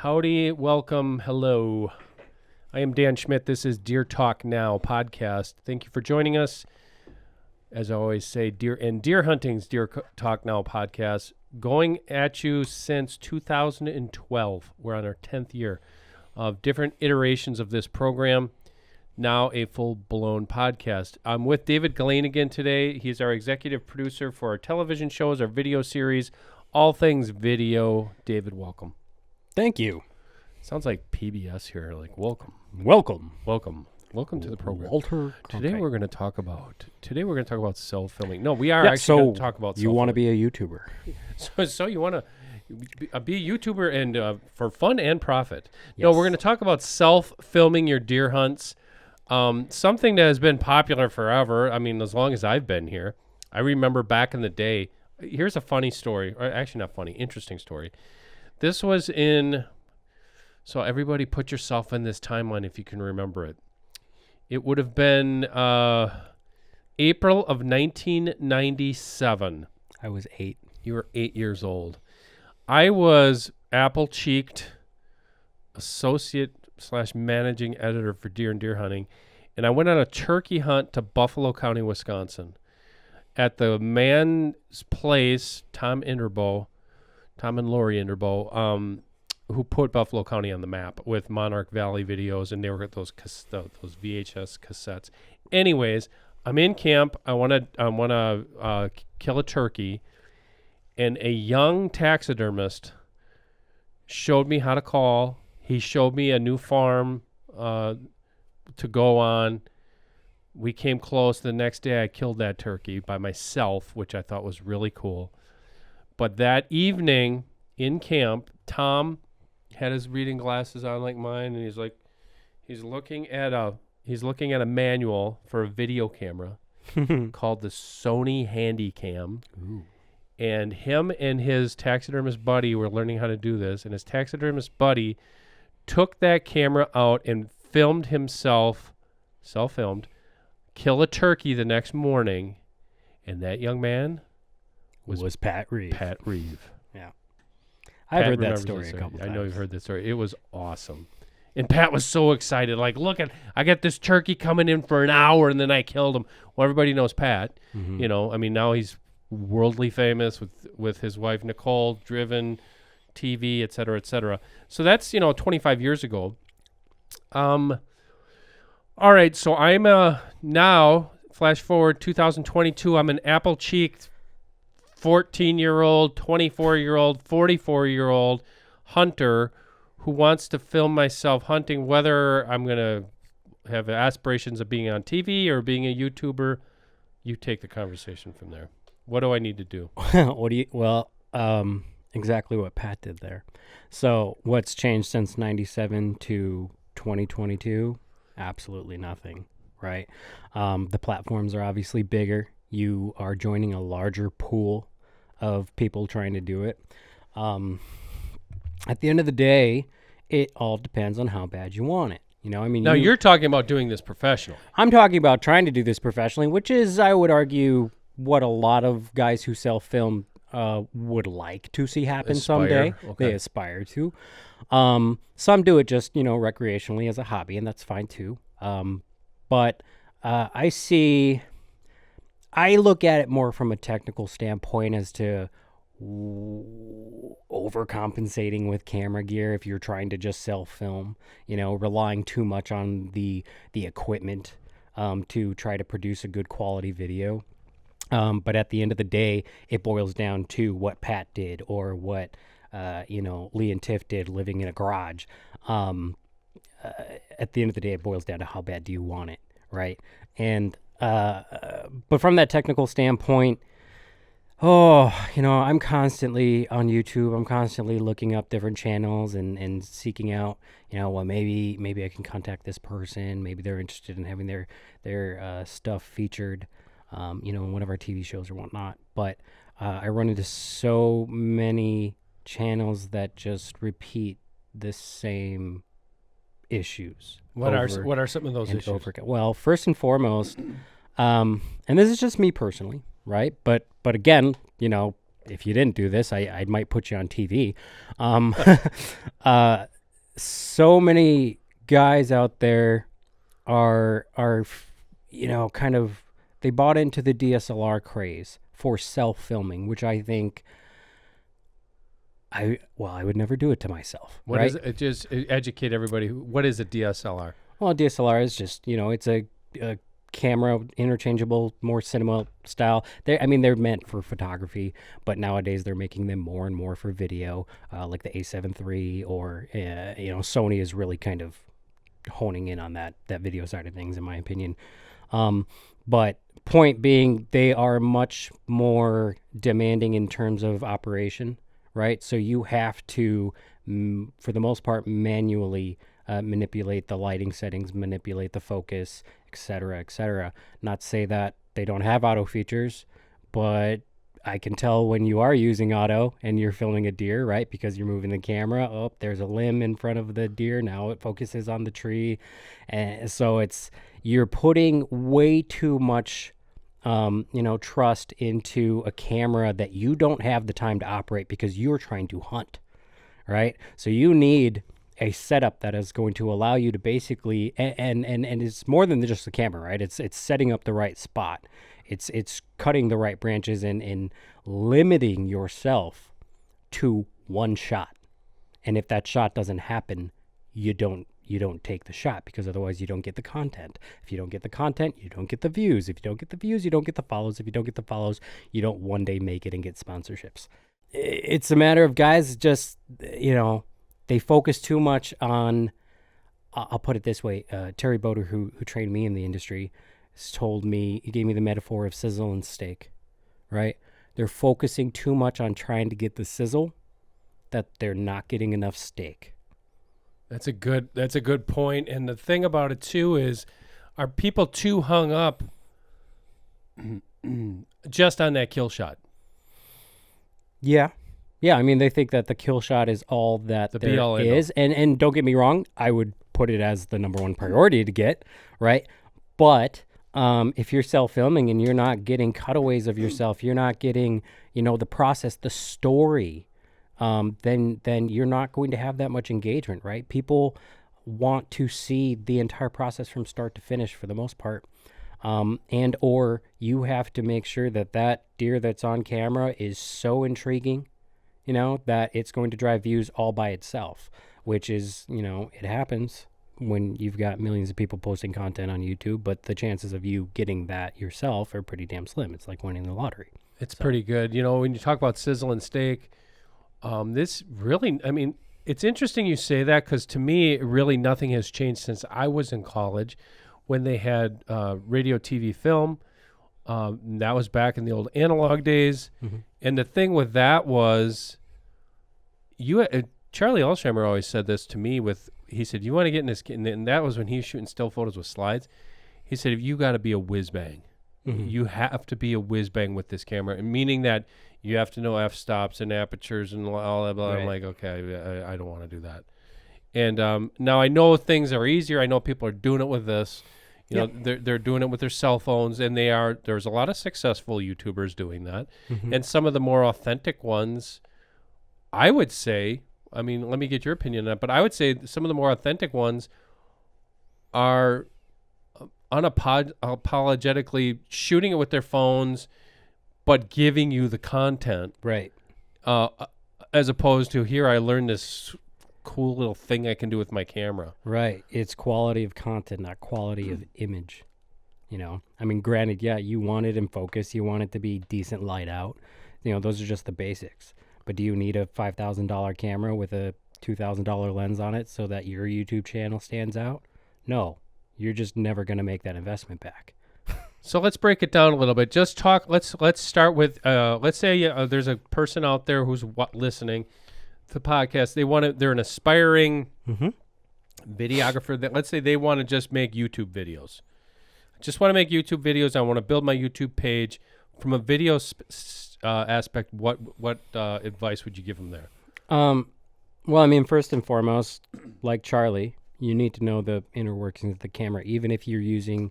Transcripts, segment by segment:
Howdy, welcome, hello. I am Dan Schmidt. This is Deer Talk Now podcast. Thank you for joining us. As I always say, deer hunting's Deer Talk Now podcast, going at you since 2012. We're on our 10th year of different iterations of this program, now a full-blown podcast. I'm with David Gilane again today. He's our executive producer for our television shows, our video series, all things video. David, welcome. Thank you. Sounds like PBS here, like welcome to the program. Walter. Today okay. we're going to talk about self-filming. No, we are actually going to talk about you want to be a YouTuber. So you want to be a YouTuber and for fun and profit. Yes. No, we're going to talk about self-filming your deer hunts. Something that has been popular forever. I mean, as long as I've been here. I remember back in the day. Here's a funny story, or actually not funny, interesting story. This was in, so everybody put yourself in this timeline if you can remember it. It would have been April of 1997. I was 8. You were 8 years old. I was apple-cheeked associate/managing editor for Deer and Deer Hunting, and I went on a turkey hunt to Buffalo County, Wisconsin. At the man's place, Tom and Lori Inderbo, who put Buffalo County on the map with Monarch Valley videos, and they were those VHS cassettes. Anyways, I'm in camp. I want to kill a turkey, and a young taxidermist showed me how to call. He showed me a new farm to go on. We came close. The next day, I killed that turkey by myself, which I thought was really cool. But that evening in camp, Tom had his reading glasses on like mine, and he's looking at a manual for a video camera called the Sony Handycam. Ooh. And him and his taxidermist buddy were learning how to do this, and his taxidermist buddy took that camera out and filmed himself, self-filmed, kill a turkey the next morning, and that young man was Pat Reeve. Pat Reeve. Yeah. I've heard that story a couple times. I know you've heard that story. It was awesome. And Pat was so excited. Like, look, I got this turkey coming in for an hour, and then I killed him. Well, everybody knows Pat. Mm-hmm. You know, I mean, now he's worldly famous with his wife, Nicole, Driven, TV, et cetera, et cetera. So that's, 25 years ago. All right, so I'm now, flash forward, 2022, I'm an apple-cheeked 14-year-old, 24-year-old, 44-year-old hunter who wants to film myself hunting, whether I'm going to have aspirations of being on TV or being a YouTuber. You take the conversation from there. What do I need to do? Exactly what Pat did there. So what's changed since 97 to 2022? Absolutely nothing, right? The platforms are obviously bigger. You are joining a larger pool of people trying to do it. At the end of the day, it all depends on how bad you want it. Now you're talking about doing this professionally. I'm talking about trying to do this professionally, which is, I would argue, what a lot of guys who self-film would like to see happen someday. Okay. They aspire to. Some do it just, recreationally as a hobby, and that's fine too. But I look at it more from a technical standpoint as to overcompensating with camera gear if you're trying to just self-film, relying too much on the equipment to try to produce a good quality video. But at the end of the day, it boils down to what Pat did or what Lee and Tiff did living in a garage. At the end of the day, it boils down to how bad do you want it, right? And but from that technical standpoint, I'm constantly on YouTube. I'm constantly looking up different channels and seeking out, maybe I can contact this person. Maybe they're interested in having their stuff featured, in one of our TV shows or whatnot. But I run into so many channels that just repeat the same issues. What are some of those issues? Well, first and foremost, and this is just me personally, right? But again, if you didn't do this, I might put you on TV. So many guys out there are kind of, they bought into the DSLR craze for self-filming, which I think I would never do it to myself. What right? is it? Just educate everybody. What is a DSLR? Well, DSLR is just, it's a camera, interchangeable, more cinema style. They're meant for photography, but nowadays they're making them more and more for video, like the A7 III, or Sony is really kind of honing in on that video side of things, in my opinion. But point being, they are much more demanding in terms of operation, right? So you have to, for the most part, manually manipulate the lighting settings, manipulate the focus, etc., etc. Not to say that they don't have auto features, but I can tell when you are using auto and you're filming a deer, right? Because you're moving the camera. Oh, there's a limb in front of the deer. Now it focuses on the tree. And so you're putting way too much, trust into a camera that you don't have the time to operate because you're trying to hunt, right? So you need a setup that is going to allow you to basically, and it's more than just the camera, right? It's setting up the right spot. It's cutting the right branches and limiting yourself to one shot. And if that shot doesn't happen, you don't take the shot, because otherwise you don't get the content. If you don't get the content, you don't get the views. If you don't get the views, you don't get the follows. If you don't get the follows, you don't one day make it and get sponsorships. It's a matter of guys just, they focus too much on, I'll put it this way, Terry Boder, who trained me in the industry, he gave me the metaphor of sizzling steak, right? They're focusing too much on trying to get the sizzle that they're not getting enough steak. That's a good point. And the thing about it too is, are people too hung up just on that kill shot? Yeah. Yeah, they think that the kill shot is all that there is. And don't get me wrong, I would put it as the number one priority to get, right? But if you're self-filming and you're not getting cutaways of yourself, you're not getting, the process, the story, then you're not going to have that much engagement, right? People want to see the entire process from start to finish for the most part. And or you have to make sure that deer that's on camera is so intriguing, that it's going to drive views all by itself, which is, it happens when you've got millions of people posting content on YouTube, but the chances of you getting that yourself are pretty damn slim. It's like winning the lottery. It's pretty good. When you talk about sizzling steak, this really, it's interesting you say that, because to me, really nothing has changed since I was in college when they had radio, TV, film. That was back in the old analog days. Mm-hmm. And the thing with that was, Charlie Alsheimer always said this to me he said, you want to get in this, and that was when he was shooting still photos with slides. He said, you got to be a whiz bang. Mm-hmm. You have to be a whiz bang with this camera, and meaning that you have to know f-stops and apertures and all that. Right. I'm like, okay, I don't want to do that. And now I know things are easier. I know people are doing it with this. They're doing it with their cell phones, and there's a lot of successful YouTubers doing that. Mm-hmm. And some of the more authentic ones, I would say, let me get your opinion on that, but I would say some of the more authentic ones are unapologetically shooting it with their phones, but giving you the content. Right. As opposed to, here, I learned this cool little thing I can do with my camera. Right. It's quality of content, not quality of image. Granted, yeah, you want it in focus. You want it to be decent light out. Those are just the basics. But do you need a $5,000 camera with a $2,000 lens on it so that your YouTube channel stands out? No. You're just never going to make that investment back. So let's break it down a little bit. Just talk. Let's start with, let's say there's a person out there who's listening to the podcast. They're an aspiring videographer that, let's say they want to just make YouTube videos. Just want to make YouTube videos. I want to build my YouTube page. From a video aspect, what advice would you give them there? Well, first and foremost, like Charlie, you need to know the inner workings of the camera. Even if you're using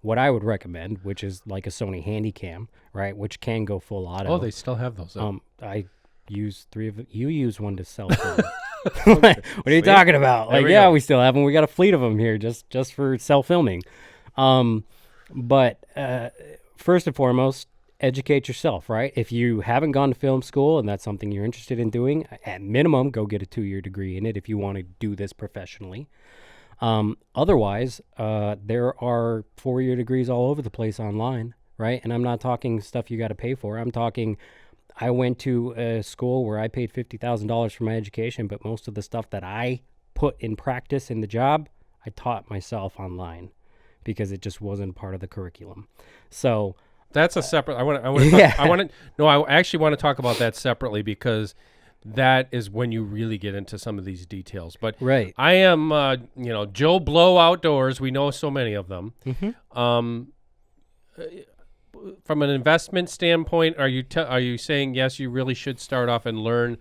what I would recommend, which is like a Sony Handycam, right, which can go full auto. Oh, they still have those. I use 3 of it. You use one to sell film. What are you talking about? There Like, we yeah, go. we still have them. We got a fleet of them here just for self filming. But first and foremost, educate yourself, right? If you haven't gone to film school and that's something you're interested in doing, at minimum, go get a 2-year degree in it if you want to do this professionally. Otherwise, there are 4-year degrees all over the place online, right? And I'm not talking stuff you got to pay for. I'm talking, I went to a school where I paid $50,000 for my education, but most of the stuff that I put in practice in the job, I taught myself online because it just wasn't part of the curriculum. So That's a separate. Yeah. I actually want to talk about that separately because that is when you really get into some of these details. But right. I am, Joe Blow Outdoors. We know so many of them. From an investment standpoint, are you saying yes? You really should start off and learn,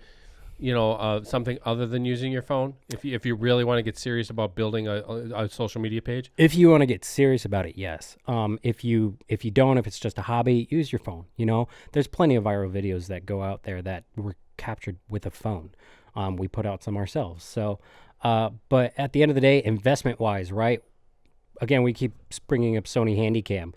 something other than using your phone if you really want to get serious about building a social media page. If you want to get serious about it, yes. If you don't, if it's just a hobby, use your phone. There's plenty of viral videos that go out there that were captured with a phone. We put out some ourselves. So, but at the end of the day, investment wise, right? Again, we keep bringing up Sony Handycam.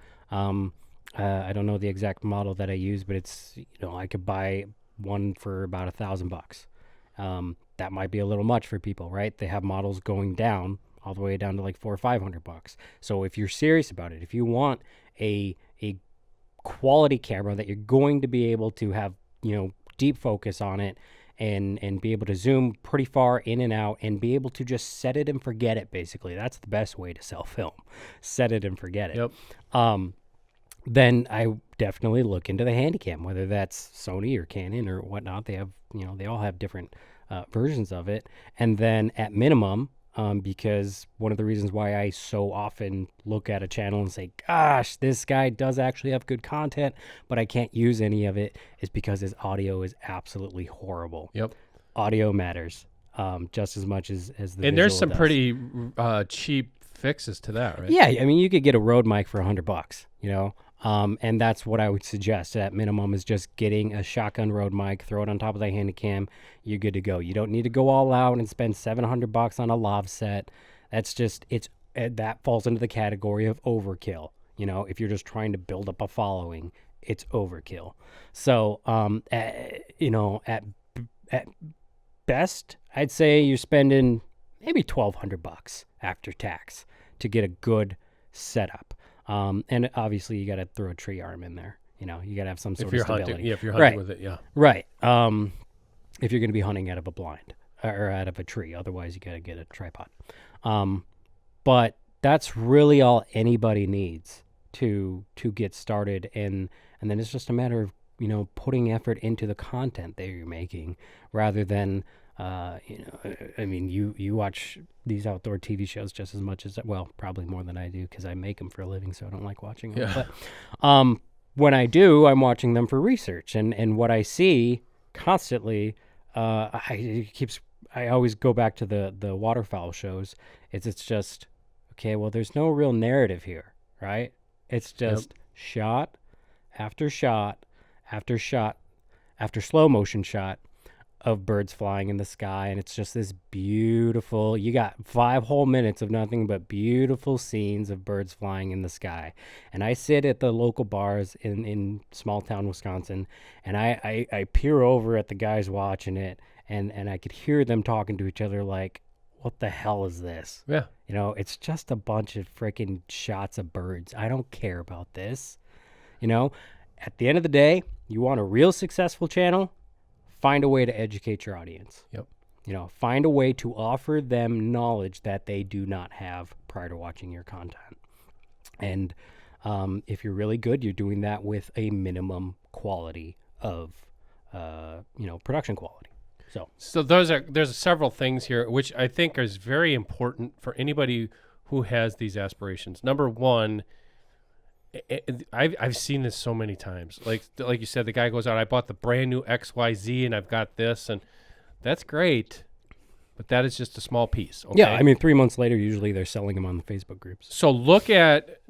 I don't know the exact model that I use, but it's I could buy one for about $1,000. That might be a little much for people, right? They have models going down all the way down to like $400 or $500. So if you're serious about it, if you want a quality camera that you're going to be able to have deep focus on it and be able to zoom pretty far in and out and be able to just set it and forget it, basically, that's the best way to sell film. Set it and forget it. Yep. Then I definitely look into the Handycam, whether that's Sony or Canon or whatnot. They have, they all have different versions of it. And then at minimum, because one of the reasons why I so often look at a channel and say, gosh, this guy does actually have good content, but I can't use any of it, is because his audio is absolutely horrible. Yep. Audio matters just as much as the And there's visual some does. pretty cheap fixes to that, right? Yeah, I mean, you could get a Rode mic for $100, and that's what I would suggest at minimum, is just getting a shotgun Rode mic, throw it on top of the Handycam, you're good to go. You don't need to go all out and spend $700 on a lav set. That's just, that falls into the category of overkill. If you're just trying to build up a following, it's overkill. So, at best, I'd say you're spending maybe $1,200 after tax to get a good setup. And obviously you got to throw a tree arm in there. You got to have some sort of stability. Hunting, if you're hunting Right. with it, yeah. Right. If you're going to be hunting out of a blind or out of a tree, otherwise you got to get a tripod. But that's really all anybody needs to get started. And then it's just a matter of, putting effort into the content that you're making rather than, I mean, you watch these outdoor TV shows just as much as, well, probably more than I do because I make them for a living, so I don't like watching them. Yeah. But when I do, I'm watching them for research, and what I see constantly, I always go back to the waterfowl shows. It's just, okay, well, there's no real narrative here, right? It's just shot after shot after shot after slow motion shot of birds flying in the sky, and it's just this beautiful, you got 5 whole minutes of nothing but beautiful scenes of birds flying in the sky. And I sit at the local bars in small town Wisconsin, and I peer over at the guys watching it, and I could hear them talking to each other like, what the hell is this? Yeah. It's just a bunch of freaking shots of birds. I don't care about this. At the end of the day, you want a real successful channel, find a way to educate your audience. Yep. Find a way to offer them knowledge that they do not have prior to watching your content. And if you're really good, you're doing that with a minimum quality of, production quality. So there's several things here, which I think is very important for anybody who has these aspirations. Number one, I've seen this so many times. Like you said, the guy goes out, I bought the brand new XYZ and I've got this, and that's great, but that is just a small piece. Okay? Yeah, I mean, 3 months later, usually they're selling them on the Facebook groups. So look at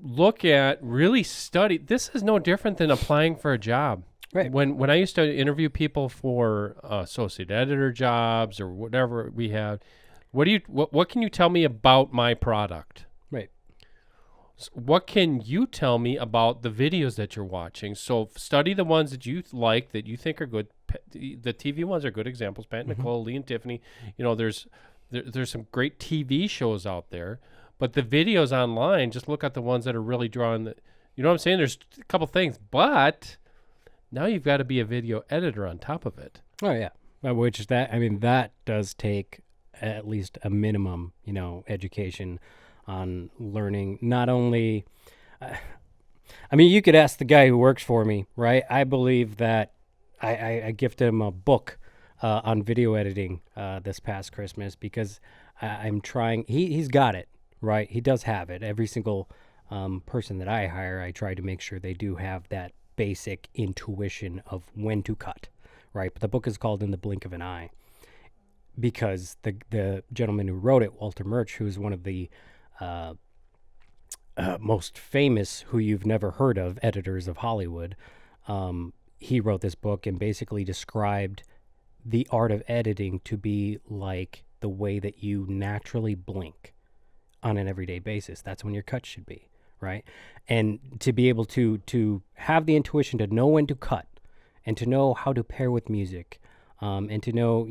look at, really study. This is no different than applying for a job. Right. When I used to interview people for associate editor jobs or whatever we had, what can you tell me about my product? Right. What can you tell me about the videos that you're watching? So study the ones that you like, that you think are good. The TV ones are good examples. Pat Nicole, Lee and Tiffany. There's some great TV shows out there, but the videos online, just look at the ones that are really drawing. You know what I'm saying? There's a couple things, but now you've got to be a video editor on top of it. Oh yeah, that does take at least a minimum, education on learning. Not only, you could ask the guy who works for me, right? I believe that I gifted him a book on video editing this past Christmas because I'm trying. He's got it, right? He does have it. Every single person that I hire, I try to make sure they do have that basic intuition of when to cut, right? But the book is called In the Blink of an Eye because the gentleman who wrote it, Walter Murch, who's one of the most famous, who you've never heard of, editors of Hollywood, he wrote this book and basically described the art of editing to be like the way that you naturally blink on an everyday basis. That's when your cut should be. Right. And to be able to have the intuition to know when to cut and to know how to pair with music and to know,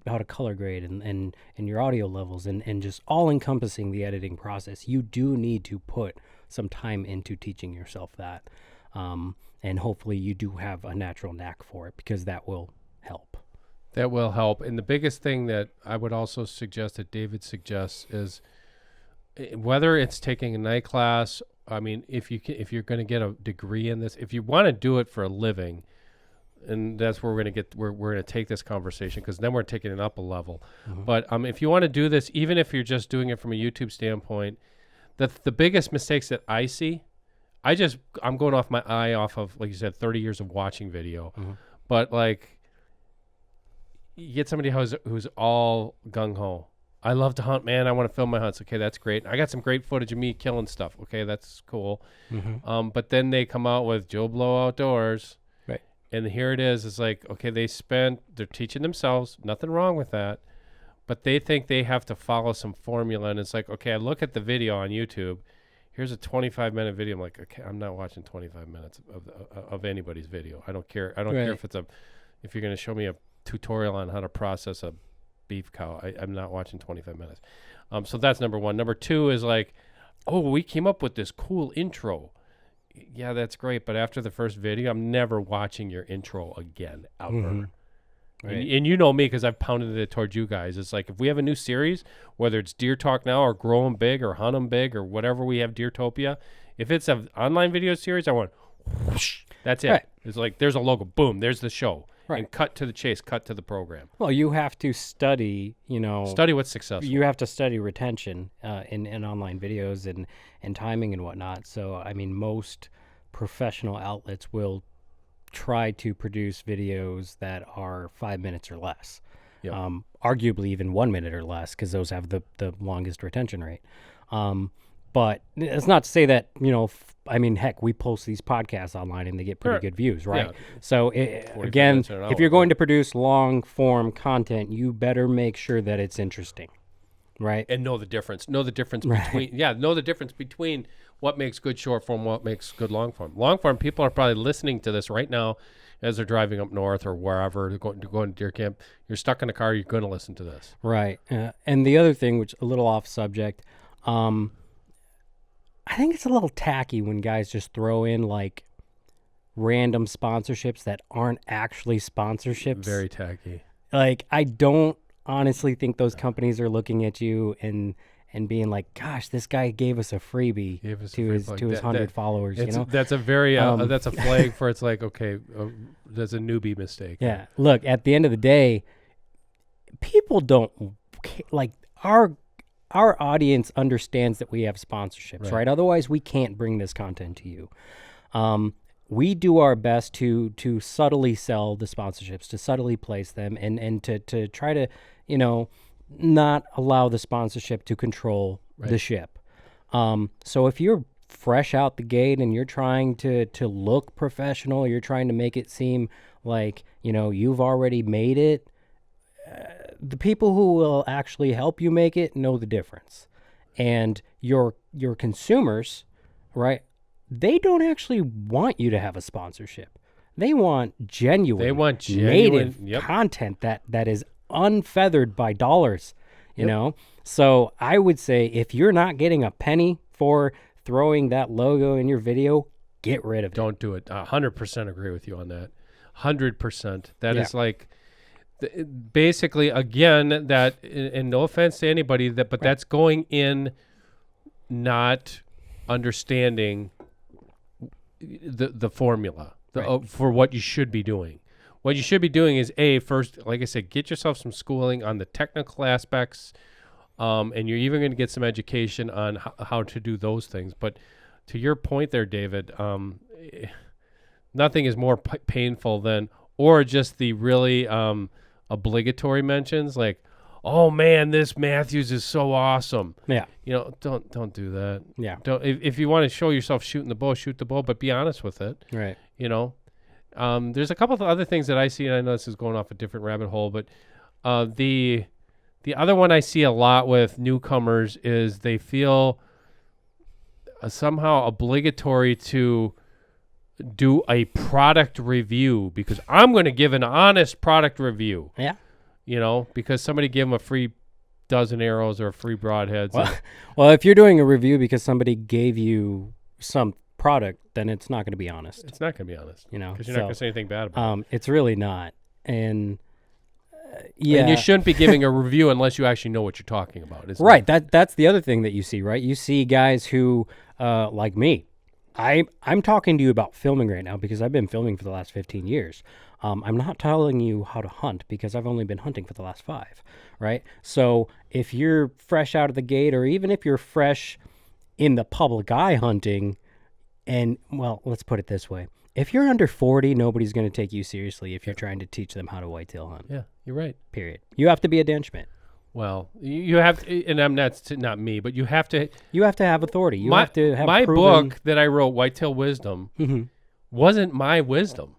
how to color grade and your audio levels and just all encompassing the editing process. You do need to put some time into teaching yourself that. And hopefully you do have a natural knack for it because that will help. That will help. And the biggest thing that I would also suggest that David suggests is, whether it's taking a night class, if you're going to get a degree in this, if you want to do it for a living, and that's where we're going to take this conversation, because then we're taking it up a level. Mm-hmm. But if you want to do this, even if you're just doing it from a YouTube standpoint, the biggest mistakes that I see, I'm going off of, like you said, 30 years of watching video, but like you get somebody who's all gung ho. I love to hunt, man. I want to film my hunts. Okay, that's great. I got some great footage of me killing stuff. Okay, that's cool. Mm-hmm. But then they come out with Joe Blow Outdoors. Right. And here it is. It's like, okay, they're teaching themselves. Nothing wrong with that. But they think they have to follow some formula. And it's like, okay, I look at the video on YouTube. Here's a 25-minute video. I'm like, okay, I'm not watching 25 minutes of anybody's video. I don't care. I don't care if you're going to show me a tutorial on how to process a beef cow. I'm not watching 25 minutes. So that's number one. Number two is like, oh, we came up with this cool intro. Yeah, that's great. But after the first video, I'm never watching your intro again, ever. Mm-hmm. Right. And you know me, because I've pounded it towards you guys. It's like, if we have a new series, whether it's Deer Talk Now or Grow 'em Big or Hunt 'em Big or whatever we have, Deertopia, if it's an online video series, I want whoosh, that's it. Right. It's like, there's a logo. Boom, there's the show. Right. And cut to the chase, cut to the program. Well, you have to study, Study what's successful. You have to study retention in online videos and timing and whatnot. So, most professional outlets will try to produce videos that are 5 minutes or less. Yep. Arguably even 1 minute or less, because those have the longest retention rate. But it's not to say that, heck, we post these podcasts online and they get pretty good views, right? Yeah. So, again, if you're going to produce long-form content, you better make sure that it's interesting, right? And know the difference. Know the difference between what makes good short-form, what makes good long-form. Long-form, people are probably listening to this right now as they're driving up north or wherever, going to deer camp. You're stuck in a car, you're going to listen to this. Right. And the other thing, which a little off subject, I think it's a little tacky when guys just throw in like random sponsorships that aren't actually sponsorships. Very tacky. Like, I don't honestly think those companies are looking at you and being like, gosh, this guy gave us a freebie to his 100 followers. That's a very that's a flag for, it's like, okay, that's a newbie mistake. Yeah. Look, at the end of the day, people don't like our audience understands that we have sponsorships, right? Otherwise, we can't bring this content to you. We do our best to subtly sell the sponsorships, to subtly place them, and to try to, not allow the sponsorship to control the ship. So if you're fresh out the gate and you're trying to look professional, you're trying to make it seem like, you've already made it, the people who will actually help you make it know the difference. And your consumers, right, they don't actually want you to have a sponsorship. They want genuine native content that is unfeathered by dollars, you know? So I would say if you're not getting a penny for throwing that logo in your video, get rid of it. Don't do it. 100% agree with you on that. 100%. That is like, basically, again, that, and no offense to anybody, but that's going in not understanding the formula for what you should be doing. What you should be doing is, first, like I said, get yourself some schooling on the technical aspects, and you're even going to get some education on how to do those things. But to your point there, David, nothing is more painful than, or just the really obligatory mentions like, oh man, this Matthews is so awesome. Yeah. Don't do that. Yeah. Don't, if you want to show yourself shooting the bow, shoot the bow, but be honest with it. Right. There's a couple of other things that I see, and I know this is going off a different rabbit hole, but the other one I see a lot with newcomers is they feel somehow obligatory to do a product review because I'm going to give an honest product review. Yeah. Because somebody gave them a free dozen arrows or free broadheads. Well, if you're doing a review because somebody gave you some product, then it's not going to be honest. It's not going to be honest. Because you're not going to say anything bad about it. It's really not. And and you shouldn't be giving a review unless you actually know what you're talking about. Right. That's the other thing that you see, right? You see guys who, like me, I'm talking to you about filming right now because I've been filming for the last 15 years. I'm not telling you how to hunt because I've only been hunting for the last 5, right? So if you're fresh out of the gate, or even if you're fresh in the public eye hunting, and, well, let's put it this way. If you're under 40, nobody's going to take you seriously if you're trying to teach them how to whitetail hunt. Yeah, you're right. Period. You have to be a den schmidt. Well, you have to, and I'm not me, but you have to. You have to have authority. You have to have my proven... book that I wrote, Whitetail Wisdom, wasn't my wisdom.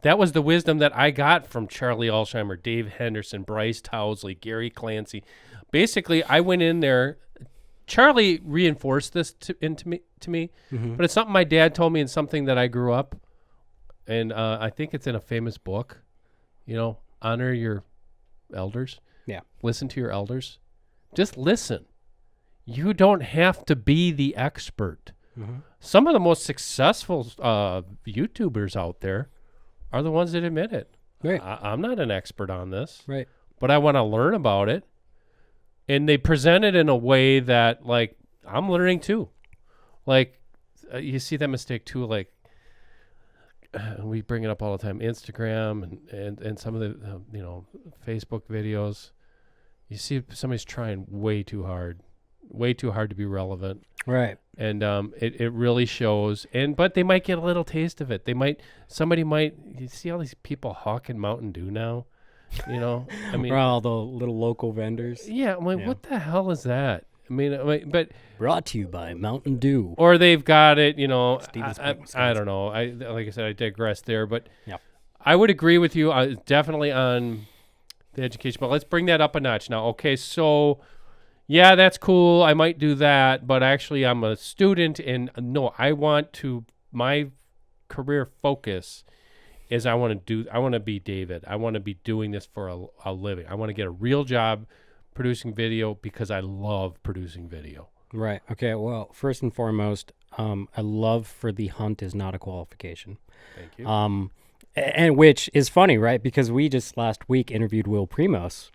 That was the wisdom that I got from Charlie Alsheimer, Dave Henderson, Bryce Towsley, Gary Clancy. Basically, I went in there. Charlie reinforced this to me, but it's something my dad told me and something that I grew up, and I think it's in a famous book. Honor your elders. Yeah. Listen to your elders. Just listen. You don't have to be the expert. Some of the most successful YouTubers out there are the ones that admit it. Right. I'm not an expert on this. Right. But I want to learn about it. And they present it in a way that, like, I'm learning too. Like, you see that mistake too, like, we bring it up all the time, Instagram and some of the, Facebook videos. You see somebody's trying way too hard to be relevant. Right. And it really shows. But they might get a little taste of it. You see all these people hawking Mountain Dew now? I mean, all the little local vendors. Yeah, I'm like, what the hell is that? But brought to you by Mountain Dew. Or they've got it, I don't know. Like I said, I digress there, but I would agree with you definitely on the education. But let's bring that up a notch now. Okay, so yeah, that's cool. I might do that, but actually, I'm a student, and no, my career focus is I want to be David. I want to be doing this for a living. I want to get a real job producing video because I love producing video. Right. Okay. Well, first and foremost, a love for the hunt is not a qualification. Thank you. And which is funny, right? Because we just last week interviewed Will Primos,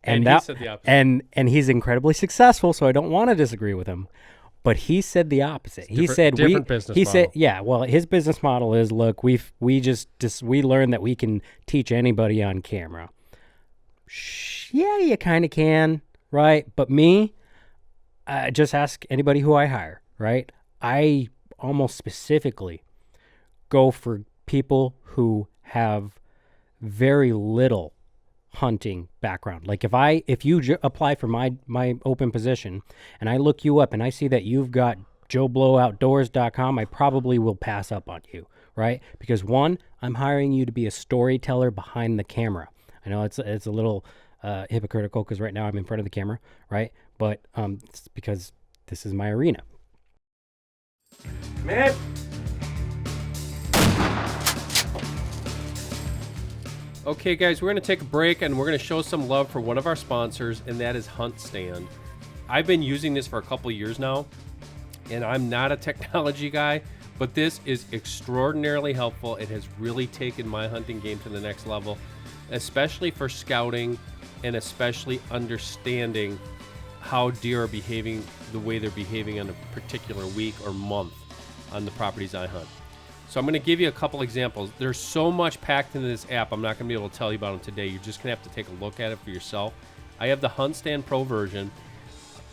and he said the opposite. And he's incredibly successful, so I don't want to disagree with him. But he said the opposite. He said his business model is, look, we learned that we can teach anybody on camera. Yeah, you kind of can, right? But me, just ask anybody who I hire, right? I almost specifically go for people who have very little hunting background. Like if you apply for my open position and I look you up and I see that you've got joeblowOutdoors.com, I probably will pass up on you, right? Because one, I'm hiring you to be a storyteller behind the camera. I know it's a little hypocritical because right now I'm in front of the camera, right? But it's because this is my arena. Man. Okay, guys, we're going to take a break and we're going to show some love for one of our sponsors, and that is HuntStand. I've been using this for a couple of years now, and I'm not a technology guy, but this is extraordinarily helpful. It has really taken my hunting game to the next level, especially for scouting and especially understanding how deer are behaving the way they're behaving on a particular week or month on the properties I hunt. So I'm going to give you a couple examples. There's so much packed into this app, I'm not going to be able to tell you about them today. You're just going to have to take a look at it for yourself. I have the HuntStand Pro version.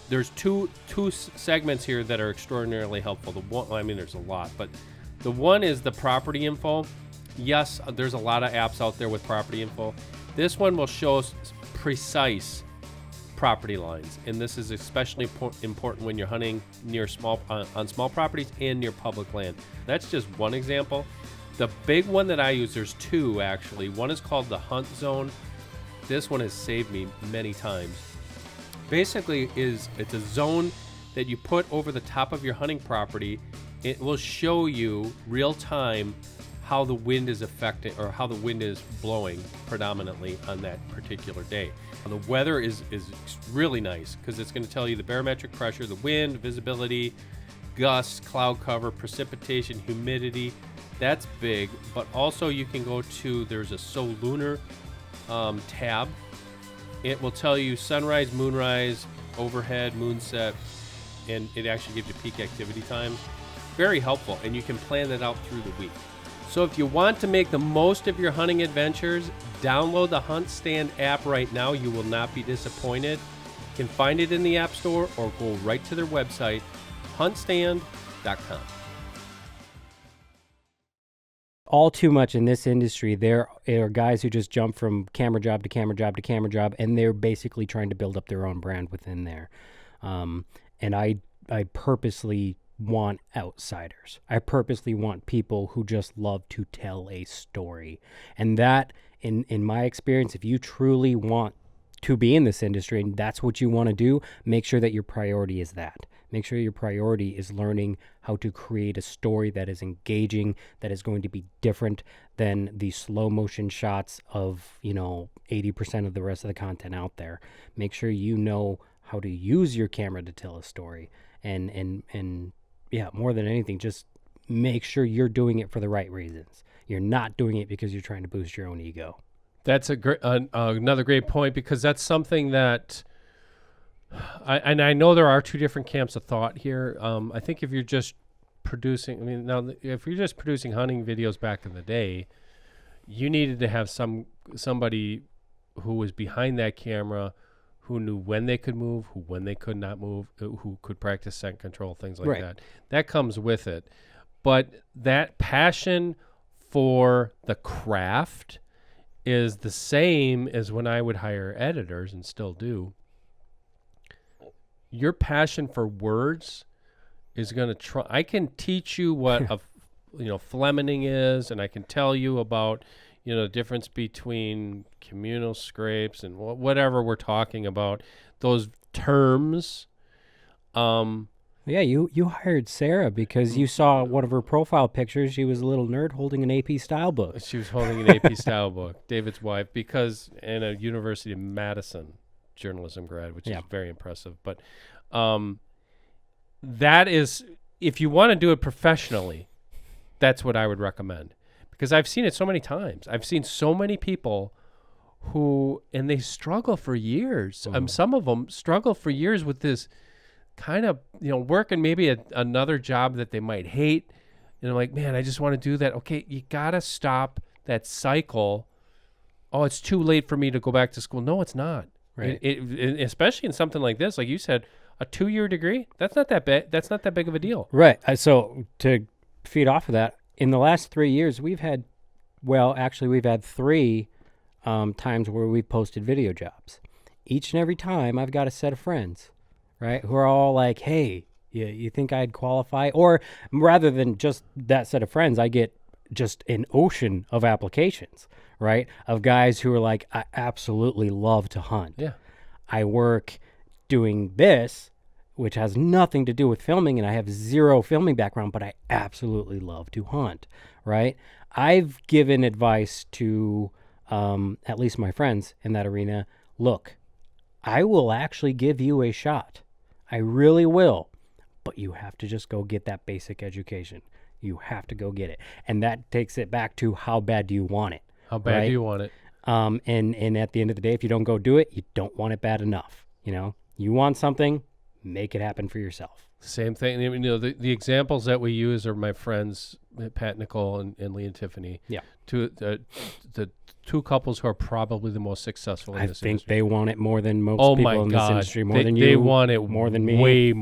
There's two segments here that are extraordinarily helpful. The one, I mean, there's a lot, but the one is the property info. Yes, there's a lot of apps out there with property info. This one will show us precise property lines, and this is especially important when you're hunting near on small properties and near public land. That's just one example. The big one that I use, there's two actually. One is called the Hunt Zone. This one has saved me many times. Basically, it's a zone that you put over the top of your hunting property. It will show you real time how the wind is affecting or how the wind is blowing predominantly on that particular day. The weather is really nice because it's going to tell you the barometric pressure, the wind, visibility, gusts, cloud cover, precipitation, humidity. That's big. But also you can go to, there's a Solunar tab. It will tell you sunrise, moonrise, overhead, moonset, and it actually gives you peak activity times. Very helpful, and you can plan that out through the week. So if you want to make the most of your hunting adventures, download the HuntStand app right now. You will not be disappointed. You can find it in the App Store or go right to their website, huntstand.com. All too much in this industry, there are guys who just jump from camera job to camera job to camera job, and they're basically trying to build up their own brand within there. And I purposely want outsiders. I purposely want people who just love to tell a story. And that, in my experience, if you truly want to be in this industry and that's what you want to do, make sure that your priority is that. Make sure your priority is learning how to create a story that is engaging, that is going to be different than the slow motion shots of, 80% of the rest of the content out there. Make sure you know how to use your camera to tell a story. And yeah, more than anything, just make sure you're doing it for the right reasons. You're not doing it because you're trying to boost your own ego. That's another great point, because that's something that I know there are two different camps of thought here. I think if you're just producing, if you're just producing hunting videos back in the day, you needed to have somebody who was behind that camera, who knew when they could move, when they could not move, who could practice scent control, things like that. That comes with it. But that passion for the craft is the same as when I would hire editors, and still do. Your passion for words is going to try. I can teach you what a Fleming is, and I can tell you about the difference between communal scrapes and whatever we're talking about, those terms. Yeah, you hired Sarah because you saw one of her profile pictures. She was a little nerd holding an AP style book. She was holding an AP style book, David's wife, and a University of Madison journalism grad, which is very impressive. But that is, if you want to do it professionally, that's what I would recommend. Because I've seen it so many times. I've seen so many people and they struggle for years. Some of them struggle for years with this kind of, working maybe another job that they might hate. And I'm like, man, I just want to do that. Okay, you got to stop that cycle. Oh, it's too late for me to go back to school. No, it's not. Right. Especially in something like this, like you said, a 2-year degree, that's not that big. That's not that big of a deal. Right. So to feed off of that, in the last 3 years, we've had 3 times where we posted video jobs. Each and every time I've got a set of friends, right, who are all like, hey, you think I'd qualify? Or rather than just that set of friends, I get just an ocean of applications, right, of guys who are like, I absolutely love to hunt. Yeah. I work doing this, which has nothing to do with filming, and I have zero filming background, but I absolutely love to hunt, right? I've given advice to at least my friends in that arena. Look, I will actually give you a shot. I really will. But you have to just go get that basic education. You have to go get it. And that takes it back to how bad do you want it? How bad do you want it? And at the end of the day, if you don't go do it, you don't want it bad enough. You want something, make it happen for yourself. Same thing. The examples that we use are my friends, Pat Nicole and Lee and Tiffany. Yeah. The two couples who are probably the most successful in this industry. I think they want it more than most people in this industry, more than you. They want it more than me.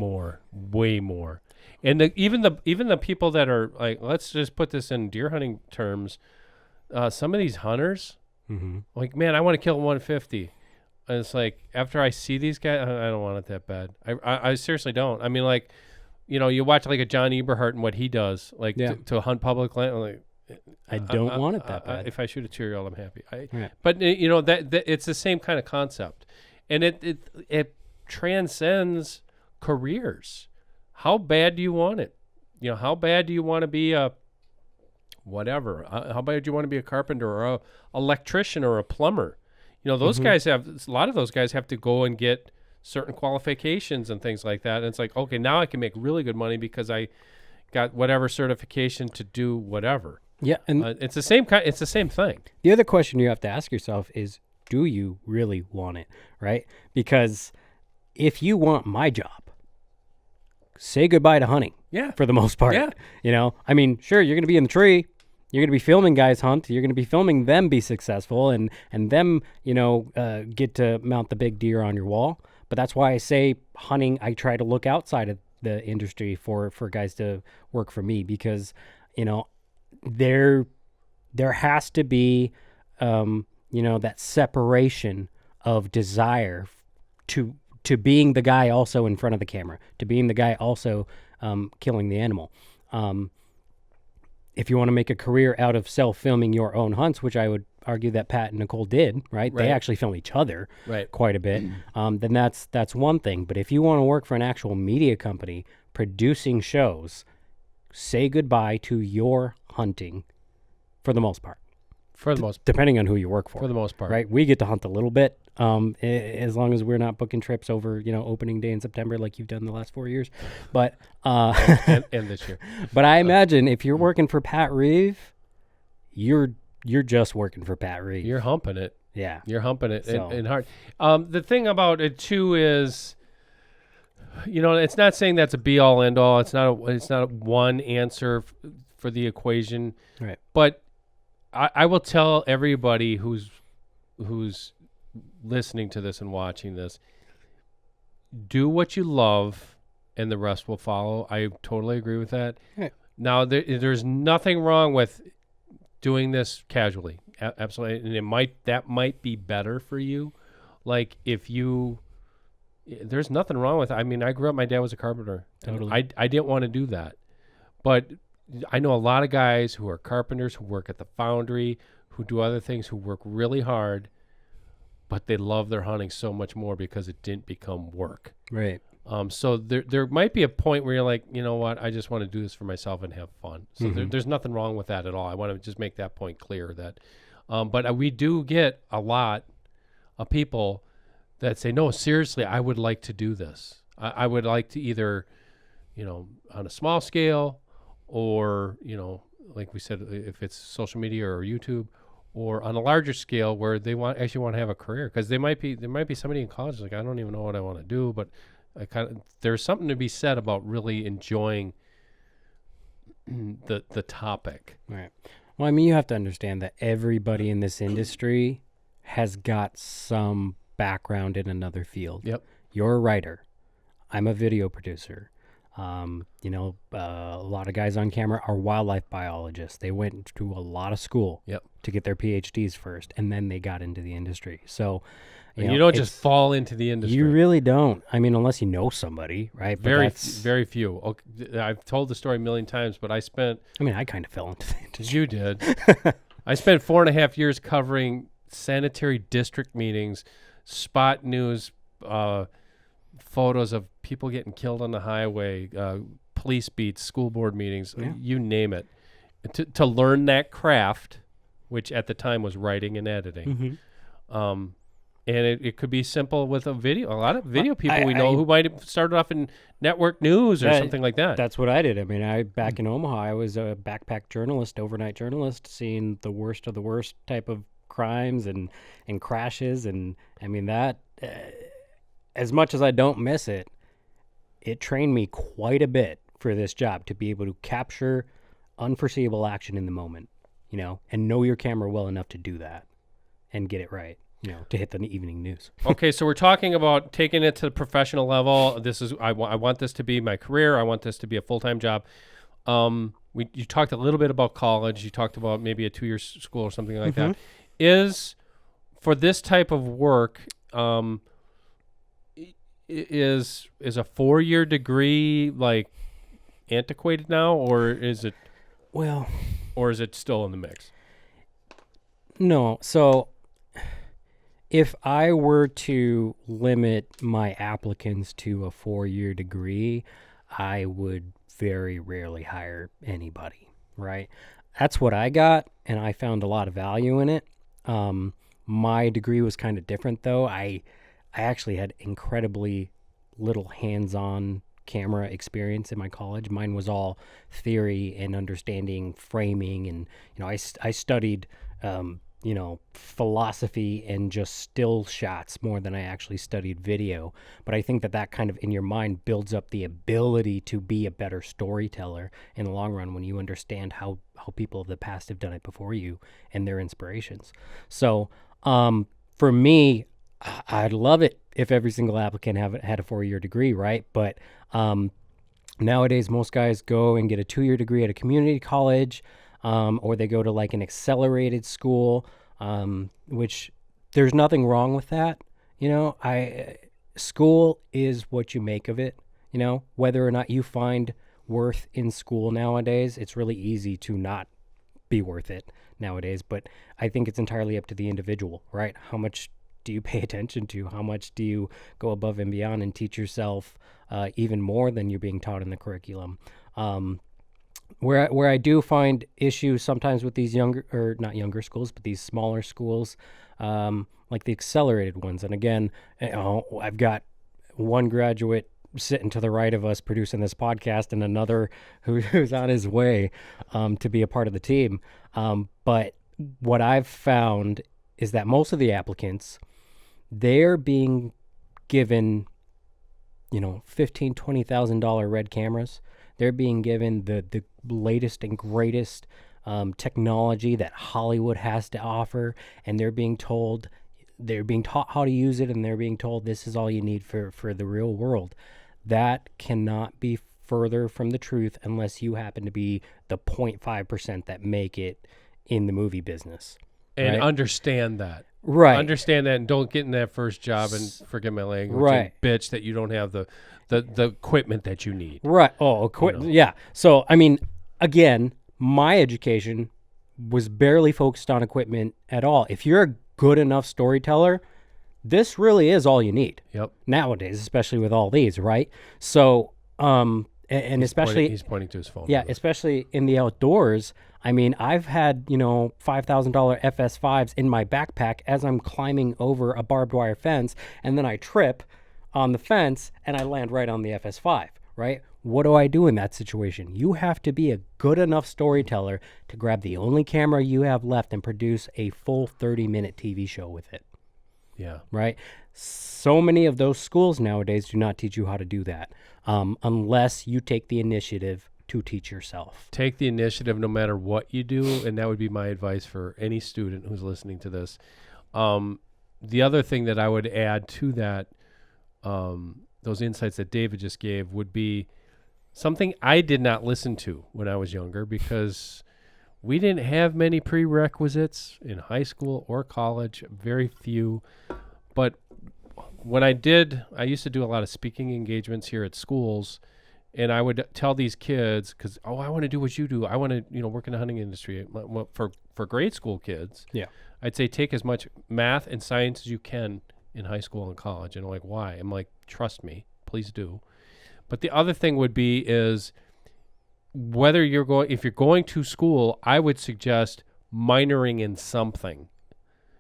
Way more. And even the people that are like, let's just put this in deer hunting terms. Some of these hunters, like, man, I want to kill 150. And it's like, after I see these guys, I don't want it that bad. I seriously don't. I mean, like, you watch like a John Eberhart and what he does, like to hunt public land. I'm like, I don't want it that bad. If I shoot a 2-year-old, I'm happy. Right. But that it's the same kind of concept, and it transcends careers. How bad do you want it? How bad do you want to be a whatever? How bad do you want to be a carpenter or a electrician or a plumber? Those guys a lot of those guys have to go and get certain qualifications and things like that. And it's like, okay, now I can make really good money because I got whatever certification to do whatever. Yeah, and it's the same kind. It's the same thing. The other question you have to ask yourself is, do you really want it, right? Because if you want my job, say goodbye to hunting. Yeah, for the most part. Yeah, I mean, sure, you're going to be in the tree. You're going to be filming guys hunt. You're going to be filming them be successful and them, get to mount the big deer on your wall. But that's why I say hunting, I try to look outside of the industry for guys to work for me because, there has to be, that separation of desire to being the guy also in front of the camera, to being the guy also killing the animal. If you want to make a career out of self-filming your own hunts, which I would argue that Pat and Nicole did, right? They actually film each other quite a bit. Then that's one thing. But if you want to work for an actual media company producing shows, say goodbye to your hunting for the most part. Depending on who you work for. For the most part. Right? We get to hunt a little bit as long as we're not booking trips over, opening day in September like you've done the last 4 years. But and this year. But I imagine if you're working for Pat Reeve, you're just working for Pat Reeve. You're humping it. Yeah. You're humping it in hard. The thing about it too is, it's not saying that's a be all end all. It's not one answer for the equation. Right. But I will tell everybody who's listening to this and watching this, do what you love and the rest will follow. I totally agree with that. Right. Now, there's nothing wrong with doing this casually. Absolutely. And that might be better for you. Like there's nothing wrong with it. I mean, I grew up, my dad was a carpenter. Totally. I didn't want to do that. But I know a lot of guys who are carpenters, who work at the foundry, who do other things, who work really hard, but they love their hunting so much more because it didn't become work. Right. So there might be a point where you're like, you know what, I just want to do this for myself and have fun. So there's nothing wrong with that at all. I want to just make that point clear that, but we do get a lot of people that say, no, seriously, I would like to do this. I would like to either, on a small scale, or, like we said, if it's social media or YouTube, or on a larger scale where they actually want to have a career, because there might be somebody in college like, I don't even know what I want to do, but there's something to be said about really enjoying the topic. Right. Well, I mean, you have to understand that everybody in this industry has got some background in another field. Yep. You're a writer. I'm a video producer. A lot of guys on camera are wildlife biologists. They went to a lot of school Yep. to get their PhDs first, and then they got into the industry. So, You don't just fall into the industry. You really don't. I mean, unless you know somebody, right? But Very few. Okay, I've told the story a million times, but I kind of fell into the industry. You did. I spent 4.5 years covering sanitary district meetings, spot news, photos of people getting killed on the highway, police beats, school board meetings, you name it. To learn that craft, which at the time was writing and editing. Mm-hmm. And it could be simple with a video. A lot of video people we know who might have started off in network news or something like that. That's what I did. I mean, back in Omaha, I was a backpack journalist, overnight journalist, seeing the worst of the worst type of crimes and crashes. And I mean, that, as much as I don't miss it, it trained me quite a bit for this job to be able to capture unforeseeable action in the moment, and know your camera well enough to do that and get it right. To hit the evening news. Okay, so we're talking about taking it to the professional level. I want this to be my career. I want this to be a full-time job. You talked a little bit about college. You talked about maybe a 2-year school or something like that. Is for this type of work, is a 4-year degree like antiquated now, or is it? Well, or is it still in the mix? No. So, if I were to limit my applicants to a 4-year degree, I would very rarely hire anybody, right? That's what I got, and I found a lot of value in it. My degree was kind of different, though. I actually had incredibly little hands-on camera experience in my college. Mine was all theory and understanding framing, and I studied philosophy and just still shots more than I actually studied video. But I think that kind of in your mind builds up the ability to be a better storyteller in the long run when you understand how people of the past have done it before you and their inspirations. So for me, I'd love it if every single applicant had a 4-year degree, right? But nowadays, most guys go and get a 2-year degree at a community college, or they go to like an accelerated school, which there's nothing wrong with that. School is what you make of it. Whether or not you find worth in school nowadays, it's really easy to not be worth it nowadays. But I think it's entirely up to the individual, right? How much do you pay attention to? How much do you go above and beyond and teach yourself even more than you're being taught in the curriculum? Where I do find issues sometimes with these not younger schools, but these smaller schools, like the accelerated ones. And again, I've got one graduate sitting to the right of us producing this podcast and another who's on his way to be a part of the team. But what I've found is that most of the applicants, they're being given, $15,000, $20,000 red cameras. They're being given the latest and greatest technology that Hollywood has to offer, and they're being taught how to use it, and they're being told this is all you need for the real world. That cannot be further from the truth unless you happen to be the 0.5% that make it in the movie business. And right? Understand that. Right. Understand that, and don't get in that first job and forget my language. Right. And bitch that you don't have the equipment that you need. Right. Oh, equipment. Yeah. So, I mean, again, my education was barely focused on equipment at all. If you're a good enough storyteller, this really is all you need. Yep. Nowadays, especially with all these, right? So, he's pointing to his phone. Yeah, especially in the outdoors. I mean, I've had, $5,000 FS5s in my backpack as I'm climbing over a barbed wire fence, and then I trip on the fence and I land right on the FS5, right? What do I do in that situation? You have to be a good enough storyteller to grab the only camera you have left and produce a full 30-minute TV show with it. Yeah. Right? So many of those schools nowadays do not teach you how to do that unless you take the initiative to teach yourself. Take the initiative no matter what you do, and that would be my advice for any student who's listening to this. The other thing that I would add to that, those insights that David just gave, would be something I did not listen to when I was younger because we didn't have many prerequisites in high school or college, very few. But when I used to do a lot of speaking engagements here at schools, and I would tell these kids, because, I want to do what you do. I want to, work in the hunting industry. For grade school kids, Yeah. I'd say take as much math and science as you can in high school and college. And like, why? I'm like, trust me, please do. But the other thing would be is if you're going to school, I would suggest minoring in something.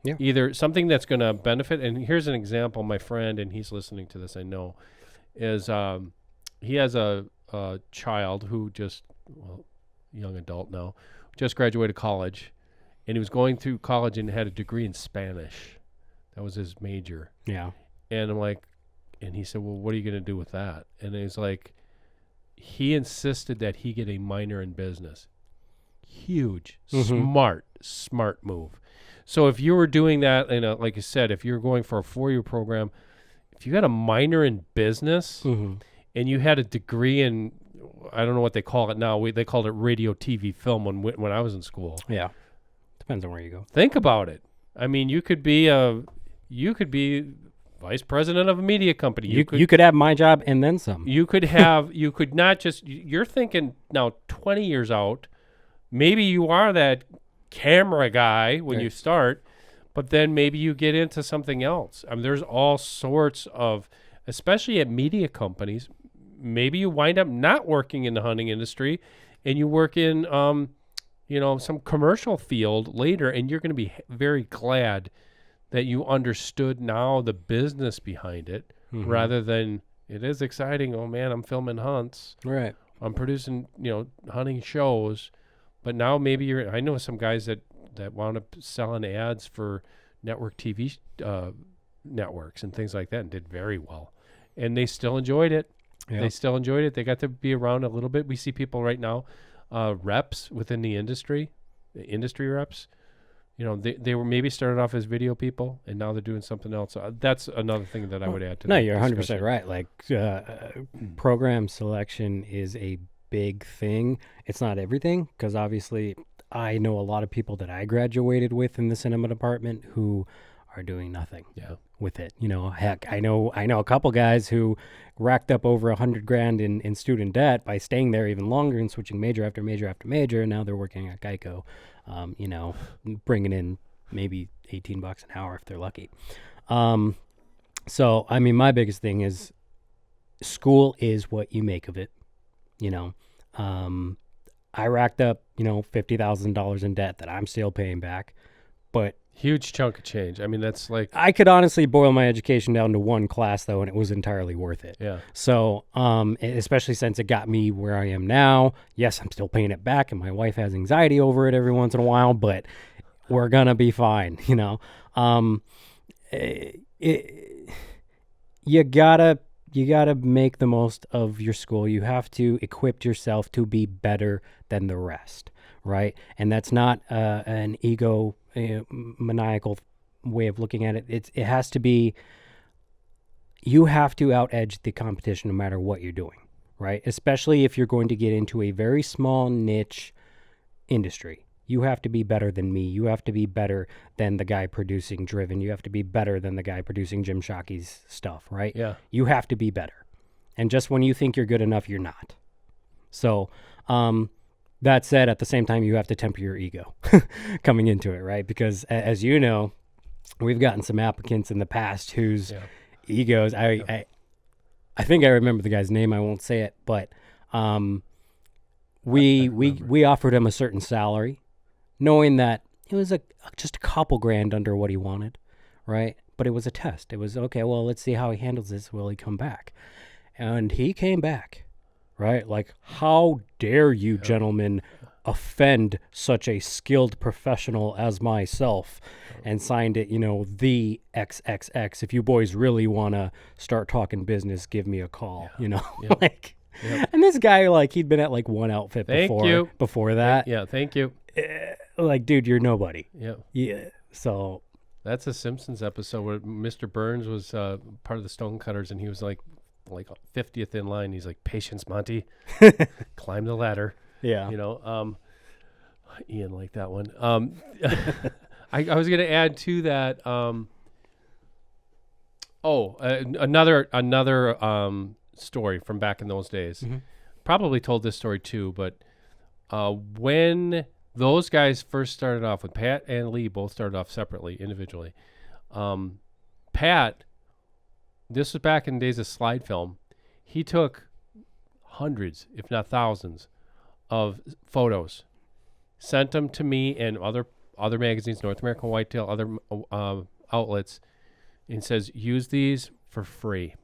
Yeah. Either something that's going to benefit. And here's an example. My friend, and he's listening to this, I know, is he has a child who young adult now, just graduated college, and he was going through college and had a degree in Spanish. That was his major. Yeah. And I'm like, and he said, well, what are you going to do with that? And he's like, he insisted that he get a minor in business. Huge, smart move. So if you were doing that, like you said, if you're going for a 4-year program, if you got a minor in business and you had a degree in, I don't know what they call it now. They called it radio, TV, film when I was in school. Yeah. Depends on where you go. Think about it. I mean, you could be vice president of a media company. You could have my job and then some. You could not just, you're thinking now 20 years out, maybe you are that camera guy when you start, but then maybe you get into something else. I mean, there's all sorts of, especially at media companies, maybe you wind up not working in the hunting industry and you work in, some commercial field later, and you're going to be very glad that you understood now the business behind it rather than it is exciting. Oh man, I'm filming hunts. Right. I'm producing, hunting shows. But now maybe I know some guys that wound up selling ads for network TV networks and things like that and did very well. And they still enjoyed it. Yep. They still enjoyed it. They got to be around a little bit. We see people right now, reps within the industry reps. They were maybe started off as video people, and now they're doing something else. That's another thing that I would add to that. No, you're 100% right. Like, program selection is a big thing. It's not everything, because obviously I know a lot of people that I graduated with in the cinema department who are doing nothing with it. Heck, I know a couple guys who racked up over $100,000 in student debt by staying there even longer and switching major after major after major. And now they're working at Geico, bringing in maybe $18 an hour if they're lucky. So, I mean, my biggest thing is school is what you make of it. I racked up, $50,000 in debt that I'm still paying back, but huge chunk of change. I mean, that's like, I could honestly boil my education down to one class though, and it was entirely worth it. Yeah. So, especially since it got me where I am now. Yes, I'm still paying it back, and my wife has anxiety over it every once in a while, but we're gonna be fine. You gotta make the most of your school. You have to equip yourself to be better than the rest, right? And that's not an ego maniacal way of looking at it. It has to be, you have to out-edge the competition no matter what you're doing, right? Especially if you're going to get into a very small niche industry. You have to be better than me. You have to be better than the guy producing Driven. You have to be better than the guy producing Jim Shockey's stuff, right? Yeah. You have to be better. And just when you think you're good enough, you're not. So, that said, at the same time, you have to temper your ego coming into it, right? Because as you know, we've gotten some applicants in the past whose egos, I think I remember the guy's name. I won't say it, but we offered him a certain salary, knowing that it was just a couple grand under what he wanted, right? But it was a test. It was, okay, well, let's see how he handles this. Will he come back? And he came back, right? Like, how dare you, gentlemen, offend such a skilled professional as myself, and signed it, the XXX. If you boys really want to start talking business, give me a call, like, and this guy, like, he'd been at like one outfit before that. Thank you. Like, dude, you're nobody. Yeah. So that's a Simpsons episode where Mr. Burns was part of the Stonecutters, and he was like, like 50th in line. He's like, patience, Monty. Climb the ladder. Yeah. You know, Ian liked that one. I was going to add to that. Another story from back in those days. Mm-hmm. Probably told this story too, but when those guys first started off, with Pat and Lee both started off separately, individually. Pat, this was back in the days of slide film. He took hundreds, if not thousands, of photos, sent them to me and other magazines, North American Whitetail, other outlets, and says, use these for free.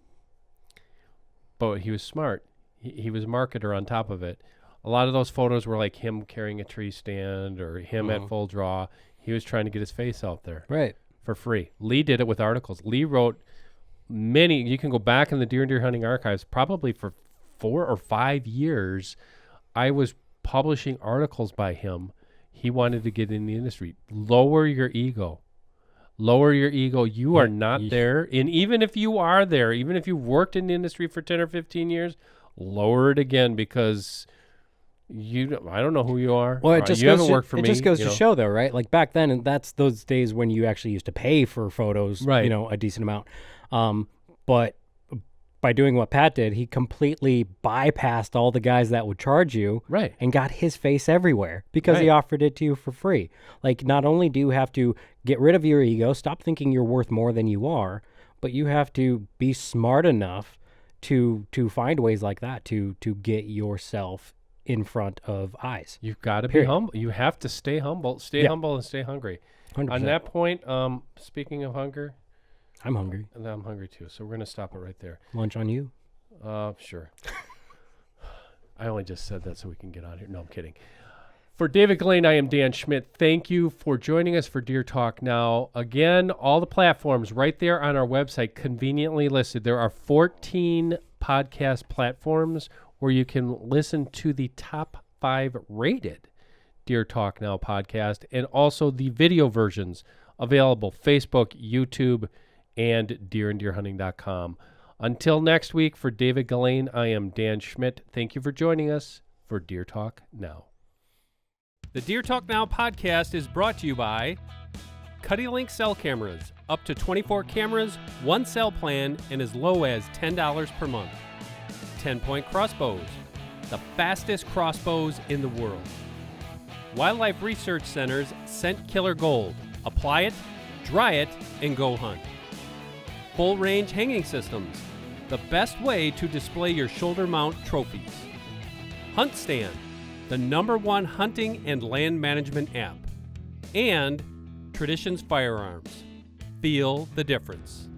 But he was smart. He was a marketer on top of it. A lot of those photos were like him carrying a tree stand or him at full draw. He was trying to get his face out there. Right. For free. Lee did it with articles. Lee wrote many. You can go back in the Deer and Deer Hunting archives, probably for 4 or 5 years. I was publishing articles by him. He wanted to get in the industry. Lower your ego. Lower your ego. You are not there. And even if you are there, even if you worked in the industry for 10 or 15 years, lower it again, because I don't know who you are. Well, it just you goes haven't to, worked for it me. just goes to show, though, right? Like back then, and that's those days when you actually used to pay for photos, Right. You know, a decent amount. But by doing what Pat did, he completely bypassed all the guys that would charge you, Right. and got his face everywhere because he Right. offered it to you for free. Like, not only do you have to get rid of your ego, stop thinking you're worth more than you are, but you have to be smart enough to find ways like that to get yourself in front of eyes. You've got to be Period. humble. You have to stay humble. Stay Yeah. humble and stay hungry. 100%. On that point, speaking of hunger, I'm hungry. and I'm hungry too, so we're going to stop it right there. Lunch on you. Sure. I only just said that so we can get out of here. No, I'm kidding. For David Gilane, I am Dan Schmidt. Thank you for joining us for Deer Talk Now. Again, all the platforms right there on our website, conveniently listed. There are 14 podcast platforms where you can listen to the top 5 rated Deer Talk Now podcast, and also the video versions available, Facebook, YouTube, and deeranddeerhunting.com. Until next week, for David Gilane, I am Dan Schmidt. Thank you for joining us for Deer Talk Now. The Deer Talk Now podcast is brought to you by CuddyLink cell cameras. Up to 24 cameras, one cell plan, and as low as $10 per month. 10-point crossbows, the fastest crossbows in the world. Wildlife Research Center's Scent Killer Gold. Apply it, dry it, and go hunt. Full range hanging systems, the best way to display your shoulder mount trophies. HuntStand, the #1 hunting and land management app. And Traditions Firearms. Feel the difference.